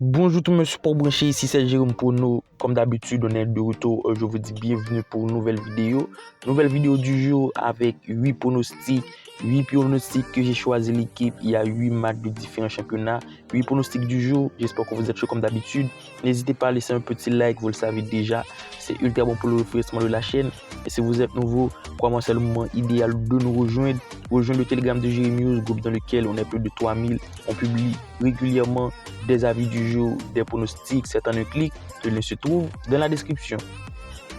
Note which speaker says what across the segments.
Speaker 1: Bonjour tout le monde, support branché, ici c'est Jérôme pour nous. Comme d'habitude, on est de retour. Je vous dis bienvenue pour une nouvelle vidéo. Nouvelle vidéo du jour avec 8 pronostics. 8 pronostics que j'ai choisi l'équipe. Il y a 8 matchs de différents championnats. 8 pronostics du jour. J'espère que vous êtes chaud comme d'habitude. N'hésitez pas à laisser un petit like, vous le savez déjà. C'est ultra bon pour le référencement de la chaîne. Et si vous êtes nouveau, crois-moi, c'est le moment idéal de nous rejoindre. Rejoindre le Telegram de Jérémy, groupe dans lequel on est plus de 3000. On publie régulièrement des avis du jour, des pronostics, c'est en un clic. Le lien se trouve dans la description.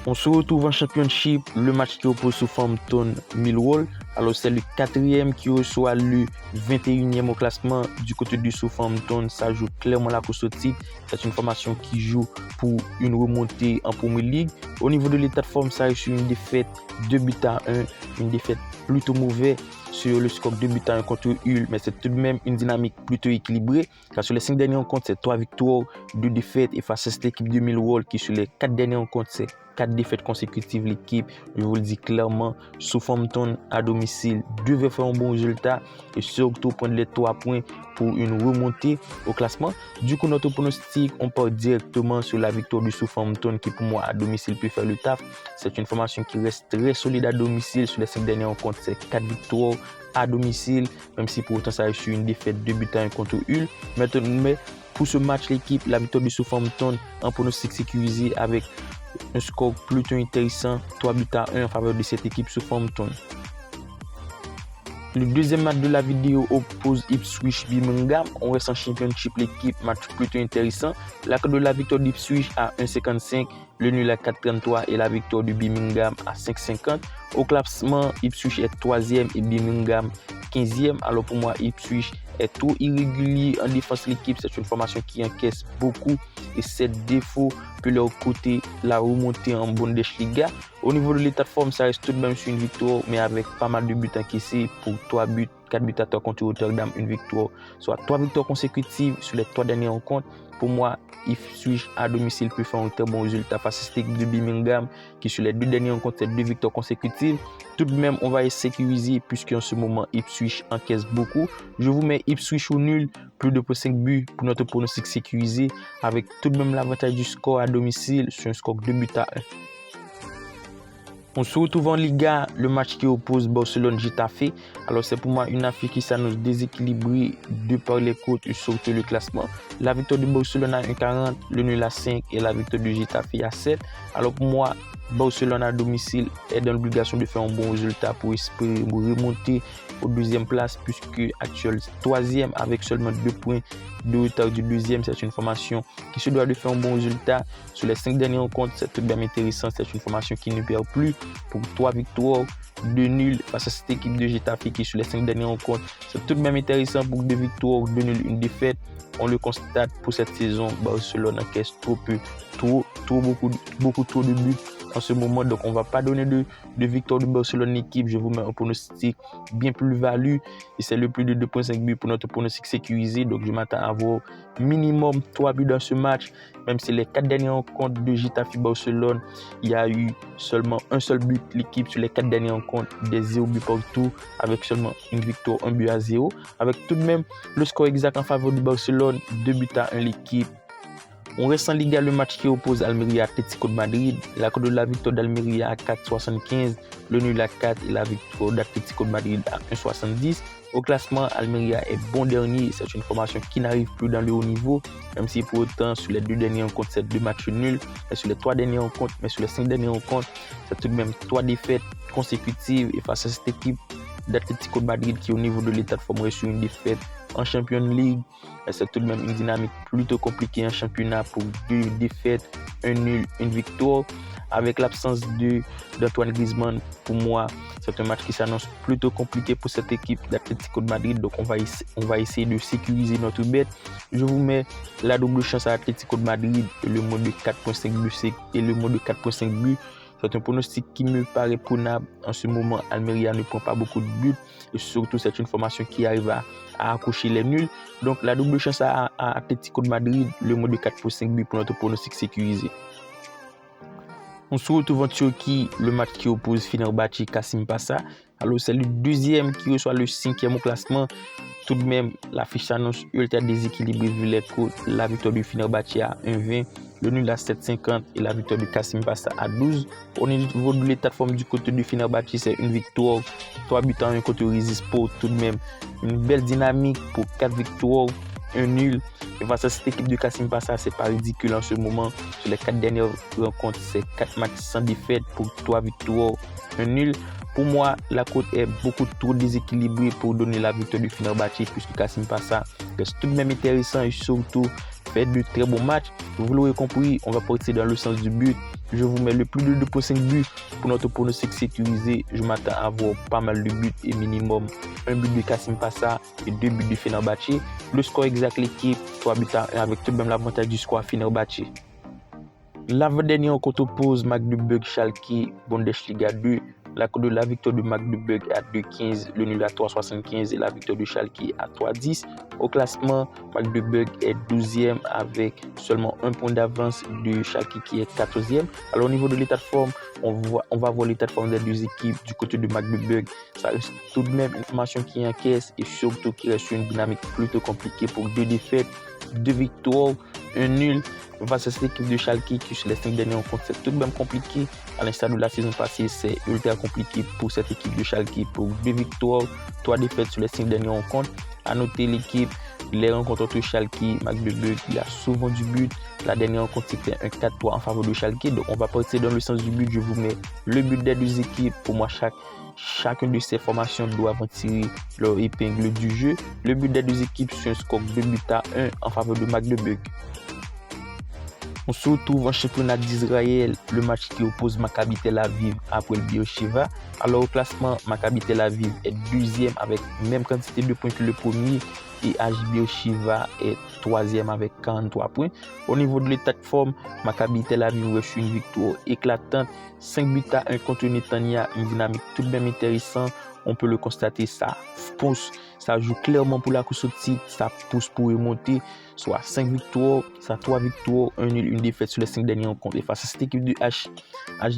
Speaker 1: On se retrouve en Championship, le match qui oppose Southampton Millwall. Alors c'est le 4e qui reçoit le 21e au classement. Du côté du Southampton, ça joue clairement la course au titre. C'est une formation qui joue pour une remontée en Premier League. Au niveau de l'état de forme, ça reçu une défaite 2-1, une défaite plutôt mauvaise sur le score 2-1 contre Hull, mais c'est tout de même une dynamique plutôt équilibrée, car sur les 5 dernières rencontres, c'est 3 victoires, 2 défaites, et face à cette équipe de Millwall qui sur les 4 dernières rencontres, c'est 4 défaites consécutives. L'équipe, je vous le dis clairement, Southampton à domicile devait faire un bon résultat et surtout prendre les 3 points pour une remontée au classement. Du coup, notre pronostic, on part directement sur la victoire du Southampton qui pour moi à domicile peut faire le taf. C'est une formation qui reste très solide à domicile. Sur les 5 dernières rencontres, c'est 4 victoires à domicile, même si pour autant ça a reçu une défaite 2-1 contre Hull. Mais pour ce match, l'équipe, la victoire du Southampton en pronostic sécurisé avec un score plutôt intéressant, 3-1 en faveur de cette équipe Southampton. Le deuxième match de la vidéo oppose Ipswich Birmingham. On reste en Championship, l'équipe, match plutôt intéressant. La cote de la victoire d'Ipswich à 1,55, le nul à 4,33 et la victoire du Birmingham à 5,50. Au classement, Ipswich est 3e et Birmingham 15e. Alors pour moi, Ipswich est trop irrégulier en défense. L'équipe, c'est une formation qui encaisse beaucoup et ses défauts peut leur coûter la remontée en Bundesliga. Au niveau de l'état de forme, ça reste tout de même sur une victoire, mais avec pas mal de buts encaissés pour 3 buts, 4 buts à 3 contre Rotterdam, une victoire, soit 3 victoires consécutives sur les 3 dernières rencontres. Pour moi, Ipswich à domicile peut faire un très bon résultat face à cette équipe de Birmingham qui sur les 2 dernières rencontres, c'est 2 victoires consécutives. Tout de même, on va y sécuriser puisqu'en ce moment, Ipswich encaisse beaucoup. Je vous mets Ipswich au nul, plus de 5 buts pour notre pronostic sécurisé avec tout de même l'avantage du score à domicile sur un score 2-1. On se retrouve en Liga, le match qui oppose Barcelone-Getafe. Alors c'est pour moi une affaire qui s'annonce déséquilibrée de par les côtes et surtout le classement. La victoire de Barcelone à 1,40, le nul à 5 et la victoire de Getafe à 7. Alors pour moi, Barcelone à domicile est dans l'obligation de faire un bon résultat pour espérer remonter aux 2e place puisque actuel 3e avec seulement 2 points de retard du 2e. C'est une formation qui se doit de faire un bon résultat. Sur les 5 dernières rencontres, c'est tout de même intéressant. C'est une formation qui ne perd plus pour 3 victoires, 2 nuls face à cette équipe de Getafe qui sur les 5 dernières rencontres, c'est tout de même intéressant pour 2 victoires, 2 nuls, une défaite. On le constate pour cette saison, Barcelone encaisse beaucoup trop de buts en ce moment, donc on va pas donner de victoire de Barcelone l'équipe. Je vous mets un pronostic bien plus value et c'est le plus de 2,5 buts pour notre pronostic sécurisé, donc je m'attends à avoir minimum 3 buts dans ce match. Même si les 4 dernières rencontres de Getafe Barcelone, il y a eu seulement un seul but l'équipe sur les 4 dernières rencontres, des 0 buts partout avec seulement une victoire, 1 but à 0, avec tout de même le score exact en faveur du Barcelone, 2-1 l'équipe. On reste en Liga, le match qui oppose Almeria à Atlético de Madrid. La cote de la victoire d'Almeria à 4,75, le nul à 4 et la victoire d'Atlético de Madrid à 1,70. Au classement, Almeria est bon dernier. C'est une formation qui n'arrive plus dans le haut niveau, même si pour autant, sur les 2 dernières rencontres, c'est 2 matchs nuls. Et sur les 3 dernières rencontres, mais sur les 5 dernières rencontres, c'est tout de même 3 défaites consécutives. Et face à cette équipe d'Atlético de Madrid qui, au niveau de l'état de forme, reçu une défaite en Champions League, c'est tout de même une dynamique plutôt compliquée en championnat pour 2 défaites, 1 nul, une victoire. Avec l'absence d'Antoine Griezmann, pour moi, c'est un match qui s'annonce plutôt compliqué pour cette équipe d'Atlético de Madrid. Donc, on va essayer de sécuriser notre bête. Je vous mets la double chance à Atlético de Madrid, le mot de 4,5 buts et le mot de 4,5 buts. C'est un pronostic qui me paraît prenable. En ce moment, Almeria ne prend pas beaucoup de buts. Et surtout, c'est une formation qui arrive à accrocher les nuls. Donc, la double chance à Atlético de Madrid, le mot de 4,5 buts pour notre pronostic sécurisé. On se retrouve en Turquie, le match qui oppose Fenerbahçe Kasımpaşa. Alors c'est le deuxième qui reçoit le 5e au classement. Tout de même, la fiche s'annonce ultra déséquilibrée vu les cotes. La victoire du Fenerbahçe à 1,20, le nul à 7,50 et la victoire de Kassim Passa à 12. Au niveau de l'état de forme du côté du Fenerbahçe, c'est une victoire, 3 buts à 1 contre Rizespor. Tout de même, une belle dynamique pour 4 victoires, un nul. Et face à cette équipe de Kassim Passa, c'est pas ridicule en ce moment. Sur les 4 dernières rencontres, c'est 4 matchs sans défaite pour 3 victoires, un nul. Pour moi, la cote est beaucoup trop déséquilibrée pour donner la victoire du Fenerbahçe puisque Kassim Passa reste tout de même intéressant et surtout fait de très bons matchs. Vous l'aurez compris, on va partir dans le sens du but. Je vous mets le plus de 2,5 buts pour notre pronostic sécurisé. Je m'attends à avoir pas mal de buts et minimum un but de Kassim Passa et 2 buts de Fenerbahçe. Le score exact l'équipe, 3 buts à 1 avec tout de même l'avantage du score à Fenerbahçe. L'avant-dernier rencontre oppose Magdeburg Schalke Bundesliga 2. La cote de la victoire de Magdeburg à 2,15, le nul à 3,75 et la victoire de Schalke à 3,10. Au classement, Magdeburg est 12e avec seulement un point d'avance de Schalke qui est 14e. Alors au niveau de l'état de forme, on va voir l'état de forme des deux équipes du côté de Magdeburg. Ça reste tout de même une formation qui encaisse et surtout qui reste une dynamique plutôt compliquée pour 2 défaites, 2 victoires, un nul. Face à cette équipe de Schalke qui sur les 5 derniers rencontres c'est tout de même compliqué. À l'instar de la saison passée, c'est ultra compliqué pour cette équipe de Schalke pour 2 victoires, 3 défaites sur les 5 dernières rencontres. À noter l'équipe, les rencontres entre Schalke et Magdeburg, il a souvent du but. La dernière rencontre c'était un 4-3 en faveur de Schalke. Donc on va partir dans le sens du but. Je vous mets le but des deux équipes. Pour moi, chacune de ces formations doit en tirer leur épingle du jeu. Le but des deux équipes sur un score 2 buts à 1 en faveur de Magdeburg. On se retrouve en championnat d'Israël, le match qui oppose Maccabi Tel Aviv après le Beersheva. Alors au classement, Maccabi Tel Aviv est 2e avec même quantité de points que le premier et Beersheva est 3e avec 43 points. Au niveau de l'état de forme, Maccabi Tel Aviv reçut une victoire éclatante, 5 buts à 1 contre Netanya, une dynamique tout de même intéressante. On peut le constater, ça pousse, ça joue clairement pour la course au titre, ça pousse pour remonter, soit 5 victoires, ça 3 victoires, un nul, une défaite sur les 5 derniers rencontres. Et face à cette équipe de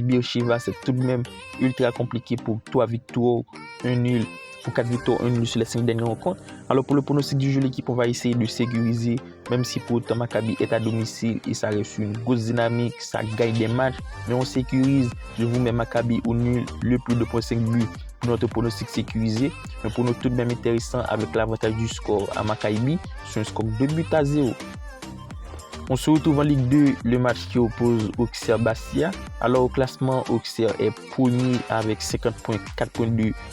Speaker 1: Beersheva, c'est tout de même ultra compliqué pour 3 victoires, un nul, pour 4 victoires, un nul sur les 5 dernières rencontres. Alors pour le pronostic du jeu, l'équipe, on va essayer de sécuriser, même si pour autant Maccabi est à domicile et ça reste une grosse dynamique, ça gagne des matchs, mais on sécurise. Je vous mets Maccabi au nul, le plus de 2,5 buts. Notre pronostic sécurisé, un pronostic tout de même intéressant avec l'avantage du score à Maccabi sur un score 2 buts à 0. On se retrouve en Ligue 2, le match qui oppose Auxerre Bastia. Alors au classement, Auxerre est premier avec 50,4 points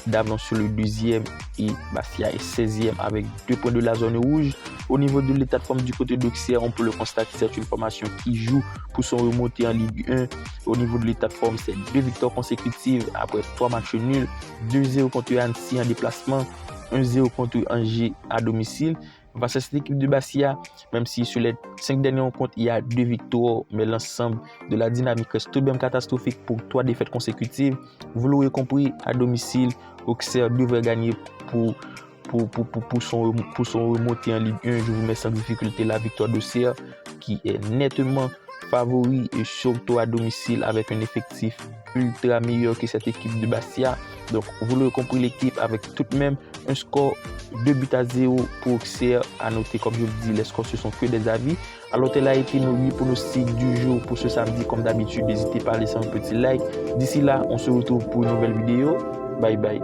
Speaker 1: d'avance sur le deuxième et Bastia est 16e avec 2 points de la zone rouge. Au niveau de l'état de forme du côté d'Auxerre, on peut le constater, c'est une formation qui joue pour son remontée en Ligue 1. Au niveau de l'état de forme, c'est 2 victoires consécutives après 3 matchs nuls, 2-0 contre Annecy en déplacement, 1-0 contre Angers à domicile. Face à cette équipe de Bastia, même si sur les 5 derniers rencontres, il y a 2 victoires, mais l'ensemble de la dynamique reste tout de même catastrophique pour 3 défaites consécutives. Vous l'aurez compris, à domicile, Auxerre devrait gagner pour son remontée en Ligue 1. Je vous mets sans difficulté la victoire d'Auxerre qui est nettement favori et surtout à domicile avec un effectif ultra meilleur que cette équipe de Bastia. Donc vous l'aurez compris, l'équipe avec tout de même un score 2 buts à 0 pour Auxerre. À noter, comme je vous dis, les scores ce sont que des avis. Alors tel a été nos 8 pronostics du jour pour ce samedi. Comme d'habitude, n'hésitez pas à laisser un petit like. D'ici là, on se retrouve pour une nouvelle vidéo. Bye bye.